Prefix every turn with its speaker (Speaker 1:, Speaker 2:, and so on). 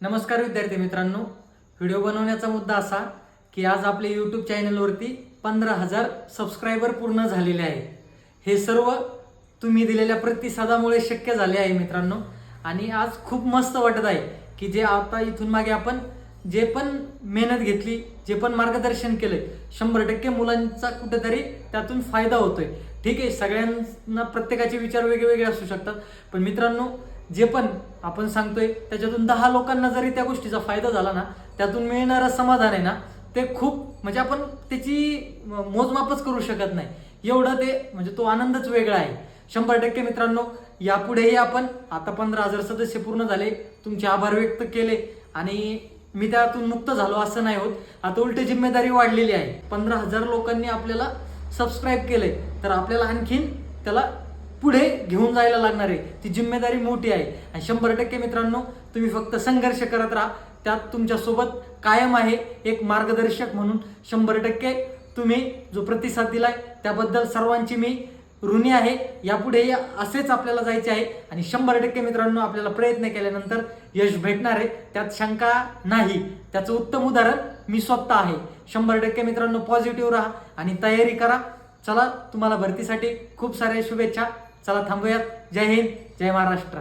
Speaker 1: नमस्कार विद्यार्थी मित्रांनो, व्हिडिओ बनवण्याचा मुद्दा असा की आज आपले यूट्यूब चॅनलवरती 15,000 सबस्क्रायबर पूर्ण झालेले आहे। हे सर्व तुम्ही दिलेल्या प्रतिसादामुळे शक्य झाले आहे मित्रांनो। आणि आज खूप मस्त वाटत आहे की जे आता इथून मागे आपण जे पण मेहनत घेतली, जे पण मार्गदर्शन केले, 100% मुलांचा कुठेतरी त्यातून फायदा होतोय। ठीक आहे, सगळ्यांना प्रत्येकाचे विचार वेगवेगळे असू शकतात, पण मित्रांनो जे पण आपण सांगतोय त्याच्यातून 10 लोकांना जरी त्या गोष्टीचा फायदा झाला ना, त्यातून मिळणारं समाधान आहे ना, ते खूप म्हणजे आपण त्याची मोजमापच करू शकत नाही। एवढं ते म्हणजे तो आनंदच वेगळा आहे। 100% मित्रांनो, यापुढेही आपण आता 15,000 सदस्य पूर्ण झाले, तुमचे आभार व्यक्त केले आणि मी त्यातून मुक्त झालो असं नाही होत। आता उलट जिम्मेदारी वाढलेली आहे। 15,000 लोकांनी आपल्याला सबस्क्राईब केले तर आपल्याला आणखीन त्याला पुढे घेऊन जायला लागणार आहे। ती जिम्मेदारी मोठी आहे आणि 100% मित्रांनो, तुम्ही फक्त संघर्ष करत राहा, त्यात तुमच्यासोबत कायम आहे एक मार्गदर्शक म्हणून। 100% तुम्ही जो प्रतिसाद दिलाय त्याबद्दल सर्वांची मी ऋणी आहे। यापुढेही असेच आपल्याला जायचे आहे आणि 100% मित्रांनो, आपल्याला प्रयत्न केल्यानंतर यश भेटणार आहे, त्यात शंका नाही। त्याचं उत्तम उदाहरण मी स्वतः आहे। 100% मित्रांनो, पॉझिटिव्ह राहा आणि तयारी करा। चला, तुम्हाला भरतीसाठी खूप साऱ्या शुभेच्छा। चला थांबूयात। जय हिंद, जय महाराष्ट्र।